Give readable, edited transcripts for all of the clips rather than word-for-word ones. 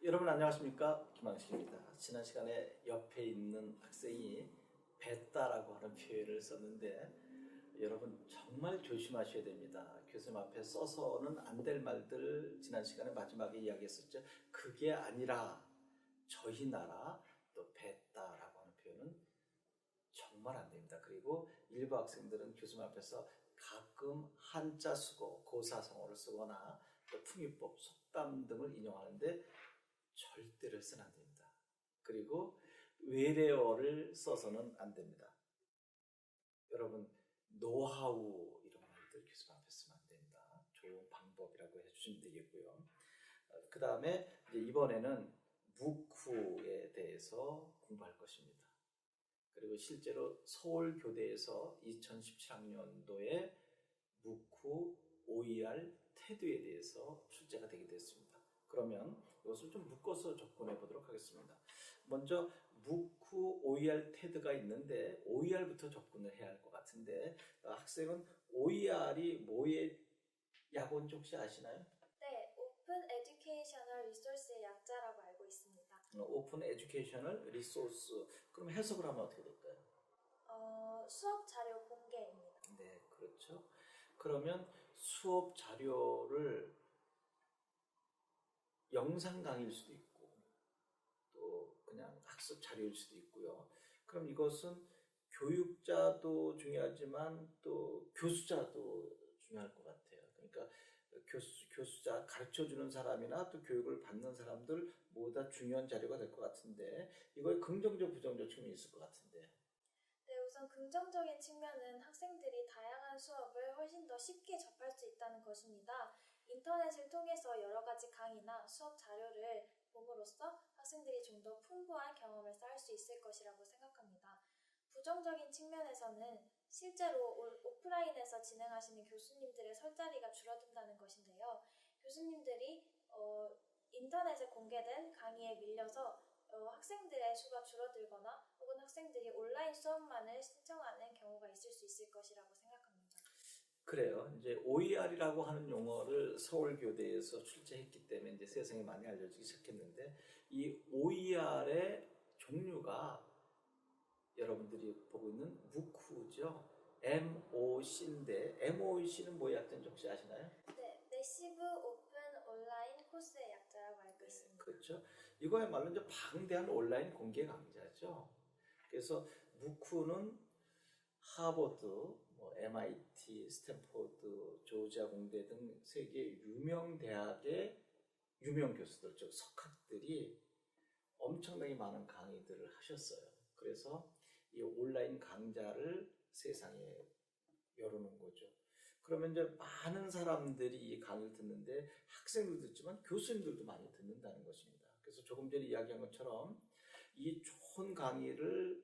여러분 안녕하십니까? 김항식입니다. 지난 시간에 옆에 있는 학생이 뱉다라고 하는 표현을 썼는데 여러분 정말 조심하셔야 됩니다. 교수님 앞에 써서는 안 될 말들 지난 시간에 마지막에 이야기했었죠. 그게 아니라 저희 나라 또 뱉다라고 하는 표현은 정말 안 됩니다. 그리고 일부 학생들은 교수님 앞에서 가끔 한자 수고, 고사성어를 쓰거나 또 풍유법, 속담 등을 인용하는데 절대로 해서는 안 됩니다. 그리고 외래어를 써서는 안 됩니다. 여러분 노하우 이런 말들 교수님 앞에 쓰면 안 됩니다. 좋은 방법이라고 해주시면 되겠고요. 그 다음에 이번에는 무쿠에 대해서 공부할 것입니다. 그리고 실제로 서울교대에서 2017학년도에 무쿠 OER 테드에 대해서 출제가 되게 됐습니다. 그러면 이것을 좀 묶어서 접근해 보도록 하겠습니다. 먼저 무쿠 OER 테드가 있는데 OER부터 접근을 해야 할 것 같은데 학생은 OER이 뭐의 약어인지 혹시 아시나요? 네, 오픈 에듀케이셔널 리소스의 약자라고 알고 있습니다. 오픈 에듀케이셔널 리소스. 그럼 해석을 하면 어떻게 될까요? 수업 자료 공개입니다. 네, 그렇죠. 그러면 수업 자료를 영상 강의일 수도 있고 또 그냥 학습 자료일 수도 있고요. 그럼 이것은 교육자도 중요하지만 또 교수자도 중요할 것 같아요. 그러니까 교수자 가르쳐주는 사람이나 또 교육을 받는 사람들 모두 다 중요한 자료가 될 것 같은데 이거에 긍정적 부정적 측면이 있을 것 같은데. 네, 우선 긍정적인 측면은 학생들이 다양한 수업을 훨씬 더 쉽게 접할 수 있다는 것입니다. 인터넷을 통해서 여러 가지 강의나 수업 자료를 봄으로써 학생들이 좀 더 풍부한 경험을 쌓을 수 있을 것이라고 생각합니다. 부정적인 측면에서는 실제로 오프라인에서 진행하시는 교수님들의 설 자리가 줄어든다는 것인데요. 교수님들이 인터넷에 공개된 강의에 밀려서 학생들의 수가 줄어들거나 혹은 학생들이 온라인 수업만을 신청하는 경우가 있을 수 있을 것이라고 생각합니다. 그래요. 이제 OER이라고 하는 용어를 서울교대에서 출제했기 때문에 이제 세상에 많이 알려지기 시작했는데 이 OER의 종류가 여러분들이 보고 있는 무쿠죠. MOC인데 MOC는 뭐의 약자인지 혹시 아시나요? 네, 매시브 오픈 온라인 코스의 약자라고 알고 있습니다. 그렇죠. 이거야말로 이제 방대한 온라인 공개 강좌죠. 그래서 무쿠는 하버드, MIT, 스탠포드, 조지아 공대 등 세계 유명 대학의 유명 교수들, 즉 석학들이 엄청나게 많은 강의들을 하셨어요. 그래서 이 온라인 강좌를 세상에 열어놓은 거죠. 그러면 이제 많은 사람들이 이 강의를 듣는데 학생들도 듣지만 교수님들도 많이 듣는다는 것입니다. 그래서 조금 전에 이야기한 것처럼 이 좋은 강의를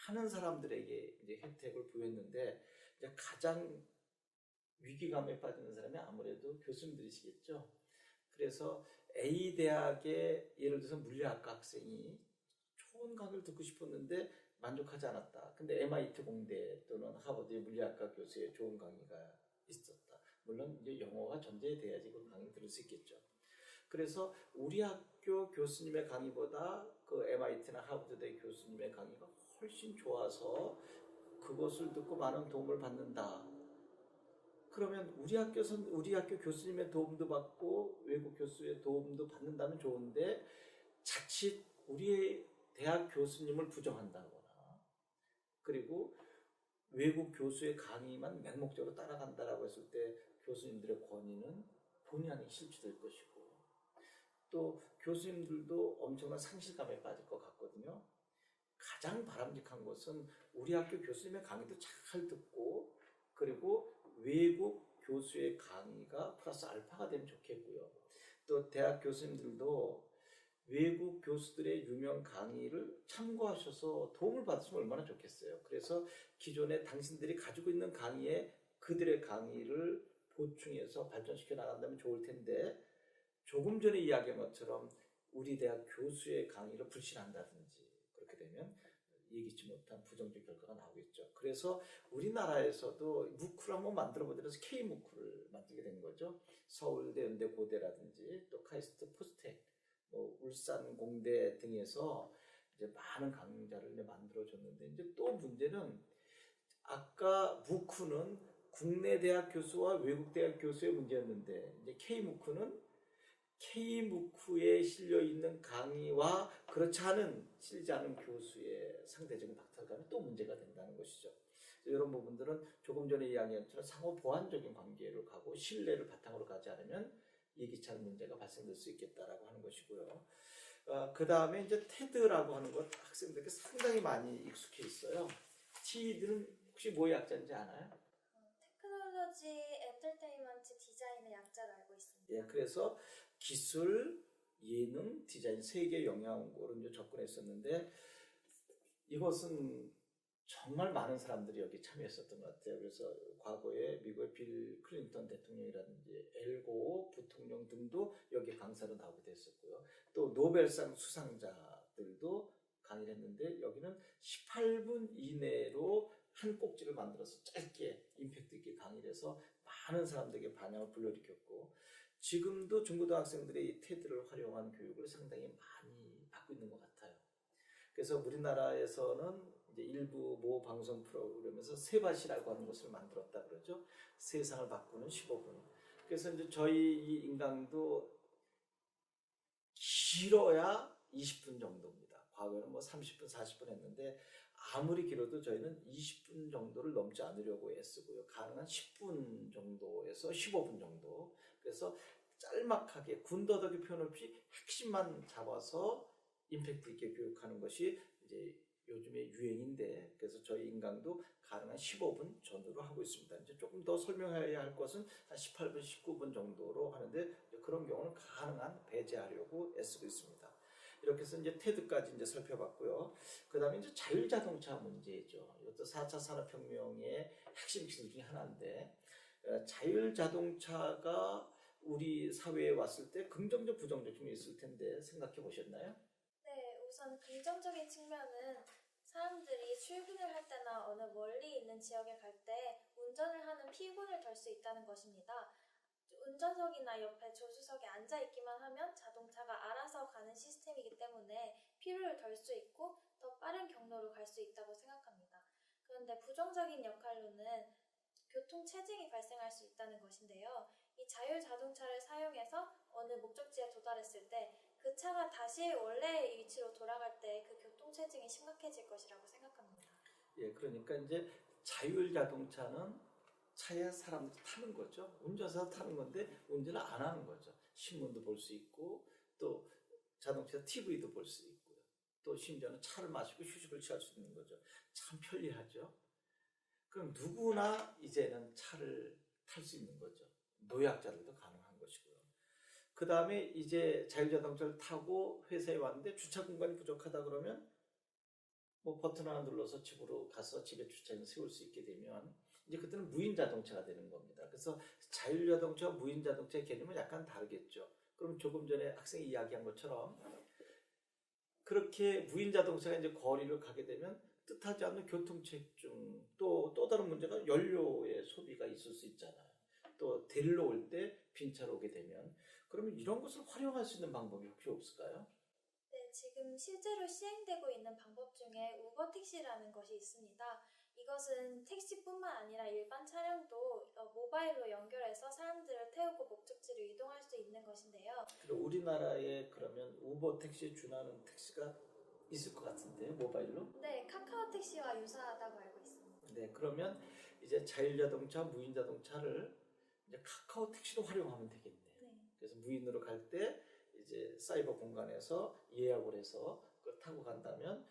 많은 사람들에게 이제 혜택을 부여했는데 이제 가장 위기감에 빠지는 사람이 아무래도 교수님들이시겠죠. 그래서 A 대학의 예를 들어서 물리학과 학생이 좋은 강의를 듣고 싶었는데 만족하지 않았다. 근데 MIT 공대 또는 하버드의 물리학과 교수의 좋은 강의가 있었다. 물론 이제 영어가 전제돼야지 그 강의 들을 수 있겠죠. 그래서 우리 학교 교수님의 강의보다 그 MIT나 하버드대 교수님의 강의가 훨씬 좋아서 그것을 듣고 많은 도움을 받는다. 그러면 우리 학교 교수님의 도움도 받고 외국 교수의 도움도 받는다면 좋은데 자칫 우리의 대학 교수님을 부정한다거나 그리고 외국 교수의 강의만 맹목적으로 따라간다라고 했을 때 교수님들의 권위는 본의 아니게 실추될 것이고 또 교수님들도 엄청난 상실감에 빠질 것 같거든요. 가장 바람직한 것은 우리 학교 교수님의 강의도 잘 듣고 그리고 외국 교수의 강의가 플러스 알파가 되면 좋겠고요. 또 대학 교수님들도 외국 교수들의 유명 강의를 참고하셔서 도움을 받으시면 얼마나 좋겠어요. 그래서 기존에 당신들이 가지고 있는 강의에 그들의 강의를 보충해서 발전시켜 나간다면 좋을 텐데 조금 전에 이야기한 것처럼 우리 대학 교수의 강의를 불신한다든지 그렇게 되면 예기치 못한 부정적 결과가 나오겠죠. 그래서 우리나라에서도 무쿠를 한번 만들어 보더라도 K무쿠를 만들게 된 거죠. 서울대, 연대, 고대라든지 또 카이스트, 포스텍 뭐 울산 공대 등에서 이제 많은 강좌를 이제 만들어줬는데 이제 또 문제는 아까 무크는 국내 대학 교수와 외국 대학 교수의 문제였는데 이제 K무크는 K무크에 실려 있는 강의와 그렇지 않은 실지 않은 교수의 상대적인 박탈감이 또 문제가 된다는 것이죠. 이런 부분들은 조금 전에 이야기한 것처럼 상호 보완적인 관계로 가고 신뢰를 바탕으로 가지 않으면 예기치 않은 문제가 발생될 수 있겠다라고 하는 것이고요. 그 다음에 이제 테드라고 하는 것 학생들에게 상당히 많이 익숙해 있어요. TED는 혹시 뭐의 약자인지 아나요? 테크놀로지, 엔터테인먼트, 디자인의 약자를 알고 있습니다. 예, 그래서 기술, 예능, 디자인 세 개의 영역으로 이제 접근했었는데 이것은 정말 많은 사람들이 여기 참여했었던 것 같아요. 그래서 과거에 미국의 빌 클린턴 대통령이라든지 엘고 부통령 등도 여기 강사로 나오게 됐었고요. 또 노벨상 수상자들도 강의를 했는데 여기는 18분 이내로 한 꼭지를 만들어서 짧게 임팩트 있게 강의를 해서 많은 사람들에게 반향을 불러일으켰고 지금도 중고등학생들이 이 테드를 활용한 교육을 상당히 많이 받고 있는 것 같아요. 그래서 우리나라에서는 이제 일부 모 방송 프로그램에서 세밭이라고 하는 것을 만들었다 그러죠. 세상을 바꾸는 15분. 그래서 이제 저희 이 인강도 길어야 20분 정도입니다. 과거에는 뭐 30분, 40분 했는데 아무리 길어도 저희는 20분 정도를 넘지 않으려고 애쓰고요. 가능한 10분 정도에서 15분 정도. 그래서 짤막하게 군더더기 표현 없이 핵심만 잡아서 임팩트 있게 교육하는 것이 이제 요즘의 유행인데 그래서 저희 인강도 가능한 15분 전후로 하고 있습니다. 이제 조금 더 설명해야 할 것은 한 18분, 19분 정도로 하는데 그런 경우는 가능한 배제하려고 애쓰고 있습니다. 이렇게 해서 이제 테드까지 이제 살펴봤고요. 그 다음에 이제 자율자동차 문제죠. 이것도 4차 산업혁명의 핵심 기술 중에 하나인데 자율자동차가 우리 사회에 왔을 때 긍정적, 부정적 점이 있을 텐데 생각해 보셨나요? 네, 우선 긍정적인 측면은 사람들이 출근을 할 때나 어느 멀리 있는 지역에 갈 때 운전을 하는 피곤을 덜 수 있다는 것입니다. 운전석이나 옆에 조수석에 앉아있기만 하면 자동차가 알아서 가는 시스템이기 때문에 피로를 덜 수 있고 더 빠른 경로로 갈 수 있다고 생각합니다. 그런데 부정적인 역할로는 교통체증이 발생할 수 있다는 것인데요. 이 자율자동차를 사용해서 어느 목적지에 도달했을 때 그 차가 다시 원래의 위치로 돌아갈 때 그 교통체증이 심각해질 것이라고 생각합니다. 예, 그러니까 이제 자율자동차는 차에 사람 타는 거죠. 운전사 타는 건데 운전을 안 하는 거죠. 신문도 볼 수 있고 또 자동차 TV도 볼 수 있고요. 또 심지어는 차를 마시고 휴식을 취할 수 있는 거죠. 참 편리하죠. 그럼 누구나 이제는 차를 탈 수 있는 거죠. 노약자들도 가능한 것이고요. 그 다음에 이제 자율자동차를 타고 회사에 왔는데 주차 공간이 부족하다 그러면 뭐 버튼 하나 눌러서 집으로 가서 집에 주차장을 세울 수 있게 되면 이제 그때는 무인 자동차가 되는 겁니다. 그래서 자율자동차와 무인 자동차의 개념은 약간 다르겠죠. 그럼 조금 전에 학생이 이야기한 것처럼 그렇게 무인 자동차가 이제 거리를 가게 되면 뜻하지 않는 교통체증 또 다른 문제가 연료의 소비가 있을 수 있잖아요. 또 데리러 올 때 빈차로 오게 되면 그러면 이런 것을 활용할 수 있는 방법이 혹시 없을까요? 네, 지금 실제로 시행되고 있는 방법 중에 우버 택시라는 것이 있습니다. 이것은 택시뿐만 아니라 일반 차량도 모바일로 연결해서 사람들을 태우고 목적지로 이동할 수 있는 것인데요. 그리고 우리나라에 그러면 우버 택시에 준하는 택시가 있을 것 같은데 모바일로? 네, 카카오 택시와 유사하다고 알고 있습니다. 네, 그러면 이제 자율자동차, 무인자동차를 이제 카카오 택시로 활용하면 되겠네요. 네. 그래서 무인으로 갈 때 이제 사이버 공간에서 예약을 해서 그걸 타고 간다면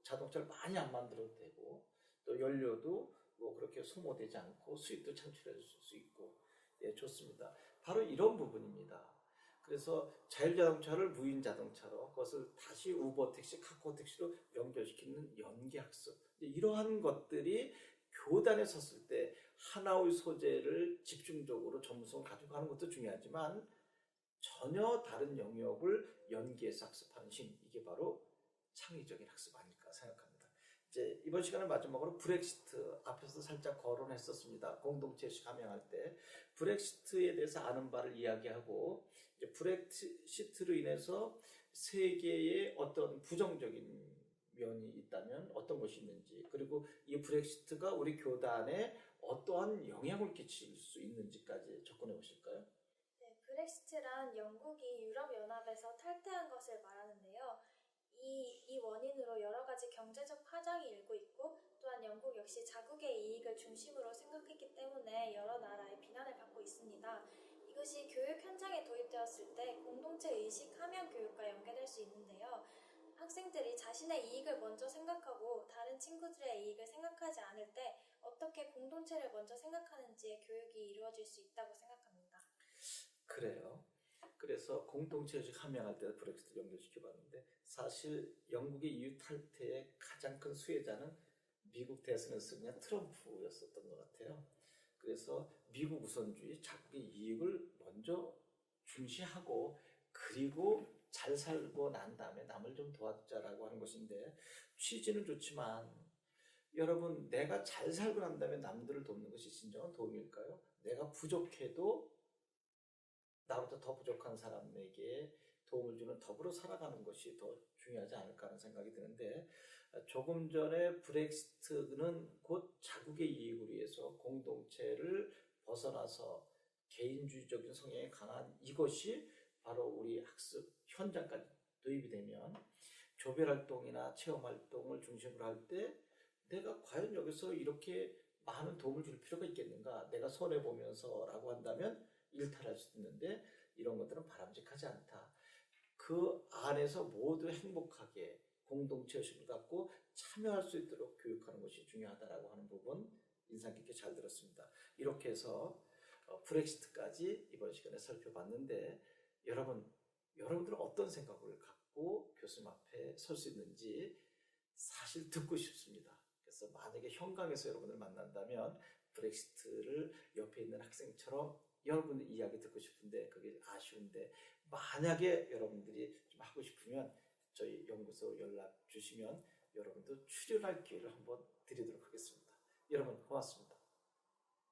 자동차를 많이 안 만들어도 되고 또 연료도 뭐 그렇게 소모되지 않고 수익도 창출해 줄 수 있고 예, 좋습니다. 바로 이런 부분입니다. 그래서 자율자동차를 무인자동차로 그것을 다시 우버 택시, 카카오 택시로 연결시키는 연계학습 이러한 것들이 교단에 섰을 때 하나의 소재를 집중적으로 전문성을 가지고 가는 것도 중요하지만 전혀 다른 영역을 연계해서 학습하는 신 이게 바로 창의적인 학습 아닐까 생각합니다. 이제 이번 시간을 마지막으로 브렉시트 앞에서 살짝 거론했었습니다. 공동체 감행할 때 브렉시트에 대해서 아는 바를 이야기하고 이제 브렉시트로 인해서 세계에 어떤 부정적인 면이 있다면 어떤 것이 있는지, 그리고 이 브렉시트가 우리 교단에 어떠한 영향을 끼칠 수 있는지까지 접근해 보실까요? 네, 브렉시트란 영국이 유럽연합에서 탈퇴한 것을 말하는데요. 이 원인으로 여러 가지 경제적 파장이 일고 있고, 또한 영국 역시 자국의 이익을 중심으로 생각했기 때문에 여러 나라의 비난을 받고 있습니다. 이것이 교육 현장에 도입되었을 때 공동체 의식 함양 교육과 연계될 수 있는데요. 학생들이 자신의 이익을 먼저 생각하고 다른 친구들의 이익을 생각하지 않을 때 어떻게 공동체를 먼저 생각하는지의 교육이 이루어질 수 있다고 생각합니다. 그래요. 그래서 공동체 의식 함양할 때 브렉시트 연결시켜 봤는데, 사실 영국의 EU 탈퇴의 가장 큰 수혜자는 미국 대선에 승리한 트럼프였었던 것 같아요. 그래서 미국 우선주의, 자국의 이익을 먼저 중시하고, 그리고 잘 살고 난 다음에 남을 좀 도와주자라고 하는 것인데, 취지는 좋지만 여러분, 내가 잘 살고 난 다음에 남들을 돕는 것이 진정한 도움일까요? 내가 부족해도 나보다 더 부족한 사람에게 도움을 주는, 더불어 살아가는 것이 더 중요하지 않을까 하는 생각이 드는데, 조금 전에 브렉시트는 곧 자국의 이익을 위해서 공동체를 벗어나서 개인주의적인 성향이 강한 이것이 바로 우리 학습 현장까지 도입이 되면, 조별활동이나 체험활동을 중심으로 할 때 내가 과연 여기서 이렇게 많은 도움을 줄 필요가 있겠는가, 내가 손해보면서 라고 한다면 일탈할 수 있는데, 이런 것들은 바람직하지 않다. 그 안에서 모두 행복하게 공동체 의식을 갖고 참여할 수 있도록 교육하는 것이 중요하다라고 하는 부분 인상 깊게 잘 들었습니다. 이렇게 해서 브렉시트까지 이번 시간에 살펴봤는데, 여러분들은 어떤 생각을 갖고 교수님 앞에 설 수 있는지 사실 듣고 싶습니다. 그래서 만약에 현강에서 여러분을 만난다면 브렉시트를 옆에 있는 학생처럼 여러분의 이야기 듣고 싶은데 그게 아쉬운데, 만약에 여러분들이 좀 하고 싶으면 저희 연구소 연락 주시면 여러분도 출연할 기회를 한번 드리도록 하겠습니다. 여러분 고맙습니다.